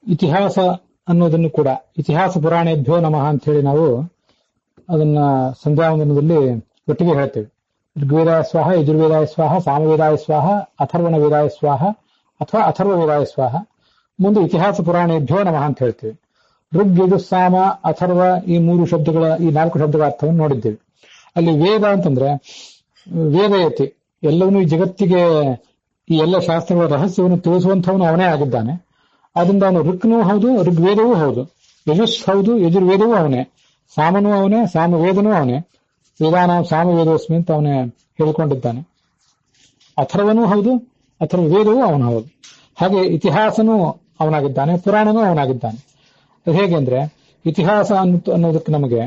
ಇತಿಹಾಸ ಅನ್ನೋದನ್ನು ಕೂಡ ಇತಿಹಾಸ ಪುರಾಣೇಭ್ಯೋ ನಮಃ ಅಂತ ಹೇಳಿ ನಾವು ಅದನ್ನ ಸಂಧ್ಯಾವಂದನದಲ್ಲಿ ಒಟ್ಟಿಗೆ ಹೇಳ್ತೇವೆ. ಋಗ್ವೇದಾಯ ಸ್ವಾಹ, ಯಜುರ್ವೇದಾಯ ಸ್ವಾಹ, ಸಾಮವೇದಾಯ ಸ್ವಾಹ, ಅಥರ್ವಣ ವೇದಾಯ ಸ್ವಾಹ ಅಥವಾ ಅಥರ್ವ ವೇದಾಯ ಸ್ವಾಹ. ಮುಂದೆ ಇತಿಹಾಸ ಪುರಾಣೇಭ್ಯೋ ನಮಃ ಅಂತ ಹೇಳ್ತೇವೆ. ಋಗ್, ಯಜು, ಸಾಮ, ಅಥರ್ವ ಈ 4 ಶಬ್ದಗಳ ಅರ್ಥವನ್ನು ನೋಡಿದ್ದೇವೆ. ಅಲ್ಲಿ ವೇದ ಅಂತಂದ್ರೆ ವೇದಯತಿ, ಎಲ್ಲವನ್ನೂ ಈ ಜಗತ್ತಿಗೆ ಈ ಎಲ್ಲ ಶಾಸ್ತ್ರಗಳ ರಹಸ್ಯವನ್ನು ತಿಳಿಸುವಂಥವನು ಅವನೇ ಆಗಿದ್ದಾನೆ. ಆದ್ರಿಂದ ಅವನು ಋಕ್ನೂ ಹೌದು, ಋಗ್ವೇದವೂ ಹೌದು, ಯಜುಸ್ ಹೌದು, ಯಜುರ್ವೇದವೂ ಅವನೇ, ಸಾಮನೂ ಅವನೇ, ಸಾಮವೇದನೂ ಅವನೇ, ವೇದಾನಾಂ ಸಾಮವೇದೋಸ್ಮಿ ಅಂತ ಅವನೇ ಹೇಳಿಕೊಂಡಿದ್ದಾನೆ. ಅಥರ್ವನೂ ಹೌದು, ಅಥರ್ವ ವೇದವೂ ಅವನು ಹೌದು. ಹಾಗೆ ಇತಿಹಾಸನೂ ಅವನಾಗಿದ್ದಾನೆ, ಪುರಾಣನೂ ಅವನಾಗಿದ್ದಾನೆ. ಹೇಗೆ ಅಂದ್ರೆ ಇತಿಹಾಸ ಅನ್ನೋದಕ್ಕೆ ನಮಗೆ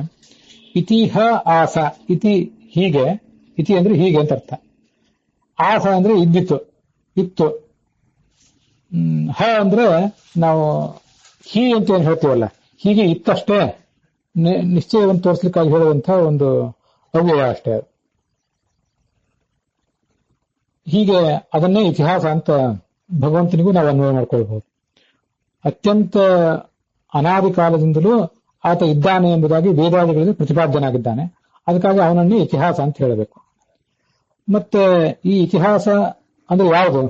ಇತಿಹ ಆಸ, ಇತಿ ಹೀಗೆ, ಇತಿ ಅಂದ್ರೆ ಹೀಗೆ ಅಂತ ಅರ್ಥ, ಆಸ ಅಂದ್ರೆ ಇದ್ದಿತ್ತು, ಇತ್ತು, ಹ ಅಂದ್ರೆ ನಾವು ಹೀ ಅಂತ ಏನ್ ಹೇಳ್ತೀವಲ್ಲ, ಹೀಗೆ ಇತ್ತಷ್ಟೇ, ನಿಶ್ಚಯವನ್ನು ತೋರಿಸ್ಲಿಕ್ಕಾಗಿ ಹೇಳುವಂತಹ ಒಂದು ಅವ್ಯಯ ಅಷ್ಟೇ. ಹೀಗೆ ಅದನ್ನೇ ಇತಿಹಾಸ ಅಂತ ಭಗವಂತನಿಗೂ ನಾವು ಅನ್ವಯ ಮಾಡ್ಕೊಳ್ಬಹುದು. ಅತ್ಯಂತ ಅನಾದಿ ಕಾಲದಿಂದಲೂ ಆತ ಇದ್ದಾನೆ ಎಂಬುದಾಗಿ ವೇದಾದಿಗಳಿಗೆ ಪ್ರತಿಪಾದ್ಯನಾಗಿದ್ದಾನೆ. ಅದಕ್ಕಾಗಿ ಅವನನ್ನೇ ಇತಿಹಾಸ ಅಂತ ಹೇಳಬೇಕು. ಮತ್ತೆ ಈ ಇತಿಹಾಸ ಅಂದ್ರೆ ಯಾವುದು?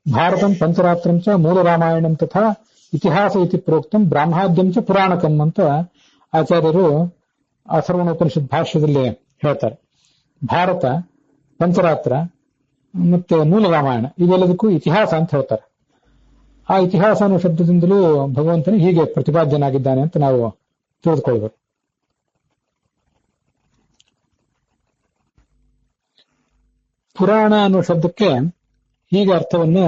ಭಾರತಂ ಪಂಚರಾತ್ರಂ ಚ ಮೂಲ ರಾಮಾಯಣಂ ತಥಾ ಇತಿಹಾಸ ಇತಿ ಪ್ರೋಕ್ತಂ ಬ್ರಾಹ್ಮಾದ್ಯಂ ಚ ಪುರಾಣಕಂ ಅಂತ ಆಚಾರ್ಯರು ಅಥರ್ವಣೋಪನಿಷತ್ ಭಾಷ್ಯದಲ್ಲಿ ಹೇಳ್ತಾರೆ. ಭಾರತ, ಪಂಚರಾತ್ರ ಮತ್ತೆ ಮೂಲ ರಾಮಾಯಣ ಇವೆಲ್ಲದಕ್ಕೂ ಇತಿಹಾಸ ಅಂತ ಹೇಳ್ತಾರೆ. ಆ ಇತಿಹಾಸ ಅನ್ನೋ ಶಬ್ದದಿಂದಲೂ ಭಗವಂತನು ಹೀಗೆ ಪ್ರತಿಪಾದ್ಯನಾಗಿದ್ದಾನೆ ಅಂತ ನಾವು ತಿಳಿದುಕೊಳ್ಬೇಕು. ಪುರಾಣ ಅನ್ನೋ ಶಬ್ದಕ್ಕೆ ಹೀಗೆ ಅರ್ಥವನ್ನ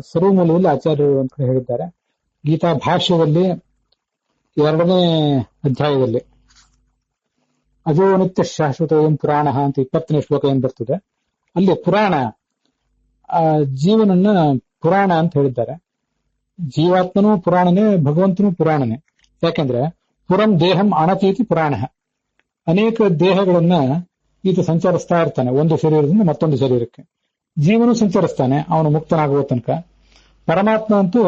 ಸರ್ವಮೂಲದಲ್ಲಿ ಆಚಾರ್ಯರು ಅಂತ ಹೇಳಿದ್ದಾರೆ. ಗೀತಾ ಭಾಷ್ಯದಲ್ಲಿ 2ನೇ ಅಧ್ಯಾಯದಲ್ಲಿ ಅಜೋ ನಿತ್ಯ ಶಾಶ್ವತೋಯಂ ಪುರಾಣ ಅಂತ 20ನೇ ಶ್ಲೋಕ ಏನ್ ಬರ್ತದೆ, ಅಲ್ಲಿ ಪುರಾಣ ಜೀವನನ್ನ ಪುರಾಣ ಅಂತ ಹೇಳಿದ್ದಾರೆ. ಜೀವಾತ್ಮನೂ ಪುರಾಣನೇ, ಭಗವಂತನೂ ಪುರಾಣನೇ. ಯಾಕಂದ್ರೆ ಪುರಂ ದೇಹಂ ಅಣತೀತಿ ಪುರಾಣ, ಅನೇಕ ದೇಹಗಳನ್ನ ಈತ ಸಂಚರಿಸ್ತಾ ಇರ್ತಾನೆ, ಒಂದು ಶರೀರದಿಂದ ಮತ್ತೊಂದು ಶರೀರಕ್ಕೆ. ಜೀವನು ಸಂಚರಿಸ್ತಾನೆ ಅವನು ಮುಕ್ತನಾಗುವ ತನಕ. ಪರಮಾತ್ಮ ಅಂತೂ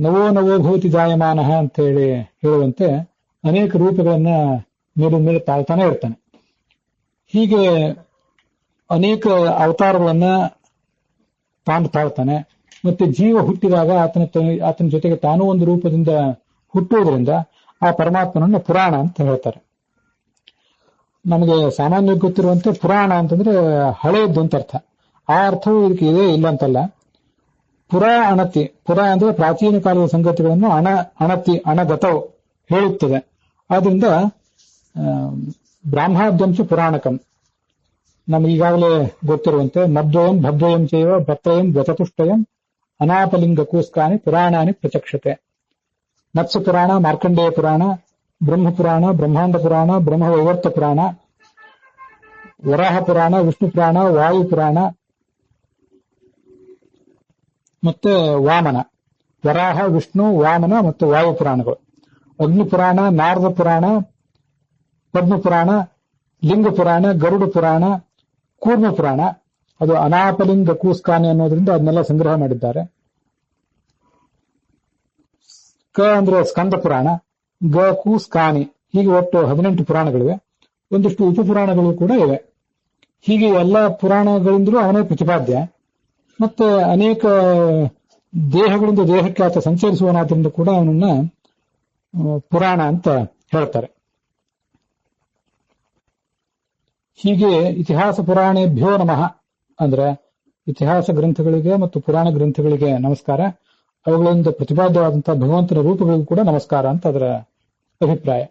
ನವೋ ನವೋ ಭೂತಿ ಜಾಯಮಾನ ಅಂತ ಹೇಳುವಂತೆ ಅನೇಕ ರೂಪಗಳನ್ನ ಮೇಲಿನ ಮೇಲೆ ತಾಳ್ತಾನೆ ಇರ್ತಾನೆ. ಹೀಗೆ ಅನೇಕ ಅವತಾರಗಳನ್ನ ತಾಳ್ತಾನೆ. ಮತ್ತೆ ಜೀವ ಹುಟ್ಟಿದಾಗ ಆತನ ಜೊತೆಗೆ ತಾನೂ ಒಂದು ರೂಪದಿಂದ ಹುಟ್ಟುವುದರಿಂದ ಆ ಪರಮಾತ್ಮನನ್ನ ಪುರಾಣ ಅಂತ ಹೇಳ್ತಾರೆ. ನಮಗೆ ಸಾಮಾನ್ಯವಾಗಿ ಗೊತ್ತಿರುವಂತೆ ಪುರಾಣ ಅಂತಂದ್ರೆ ಹಳೆಯದ್ದು ಅಂತ ಅರ್ಥ. ಆ ಅರ್ಥವೂ ಇದಕ್ಕೆ ಇದೆ, ಇಲ್ಲ ಅಂತಲ್ಲ. ಪುರ ಅಣತಿ, ಪುರ ಅಂದ್ರೆ ಪ್ರಾಚೀನ ಕಾಲದ ಸಂಗತಿಗಳನ್ನು ಅಣತಿ ಅಣಗತವು ಹೇಳುತ್ತದೆ. ಆದ್ರಿಂದ ಬ್ರಾಹ್ಮಾದ್ಯಂಶ ಪುರಾಣಕಂ, ನಮಗೀಗಾಗಲೇ ಗೊತ್ತಿರುವಂತೆ ಮದ್ವಯಂ ಭದ್ವಯಂ ಚೈವ ಭತ್ರಯಂ ಗತತುಷ್ಟಯಂ ಅನಾಪಲಿಂಗ ಕೂಸ್ಕಾನಿ ಪುರಾಣಾನಿ ಪ್ರಚಕ್ಷತೆ. ಮತ್ಸ್ಯ ಪುರಾಣ, ಮಾರ್ಕಂಡೇಯ ಪುರಾಣ, ಬ್ರಹ್ಮಪುರಾಣ, ಬ್ರಹ್ಮಾಂಡ ಪುರಾಣ, ಬ್ರಹ್ಮವೈವರ್ತ ಪುರಾಣ, ವರಾಹ ಪುರಾಣ, ವಿಷ್ಣು ಪುರಾಣ, ವಾಯು ಪುರಾಣ ಮತ್ತೆ ವಾಮನ. ವರಾಹ, ವಿಷ್ಣು, ವಾಮನ ಮತ್ತು ವಾಯು ಪುರಾಣಗಳು. ಅಗ್ನಿ ಪುರಾಣ, ನಾರದ ಪುರಾಣ, ಪದ್ಮ ಪುರಾಣ, ಲಿಂಗ ಪುರಾಣ, ಗರುಡ ಪುರಾಣ, ಕೂರ್ಮ ಪುರಾಣ. ಅದು ಅನಾಪಲಿಂಗ ಕೂಸ್ಕಾನಿ ಅನ್ನೋದ್ರಿಂದ ಅದನ್ನೆಲ್ಲ ಸಂಗ್ರಹ ಮಾಡಿದ್ದಾರೆ. ಕ ಅಂದ್ರೆ ಸ್ಕಂದ ಪುರಾಣ, ಗ ಕೂಸ್ಕಾನಿ, ಹೀಗೆ ಒಟ್ಟು 18 ಪುರಾಣಗಳಿವೆ. ಒಂದಿಷ್ಟು ಉಪಪುರಾಣಗಳು ಕೂಡ ಇವೆ. ಹೀಗೆ ಎಲ್ಲ ಪುರಾಣಗಳಿಂದಲೂ ಅವನೇ ಪ್ರತಿಪಾದ್ಯ. ಮತ್ತೆ ಅನೇಕ ದೇಹಗಳಿಂದ ದೇಹಕ್ಕೆ ಆತ ಸಂಚರಿಸುವನಾದ್ರಿಂದ ಕೂಡ ಅವನನ್ನ ಪುರಾಣ ಅಂತ ಹೇಳ್ತಾರೆ. ಹೀಗೆ ಇತಿಹಾಸ ಪುರಾಣೇಭ್ಯೋ ನಮಃ ಅಂದ್ರೆ ಇತಿಹಾಸ ಗ್ರಂಥಗಳಿಗೆ ಮತ್ತು ಪುರಾಣ ಗ್ರಂಥಗಳಿಗೆ ನಮಸ್ಕಾರ, ಅವುಗಳಿಂದ ಪ್ರತಿಪಾದ್ಯವಾದಂತಹ ಭಗವಂತನ ರೂಪಗಳಿಗೂ ಕೂಡ ನಮಸ್ಕಾರ ಅಂತ ಅದರ ಅಭಿಪ್ರಾಯ.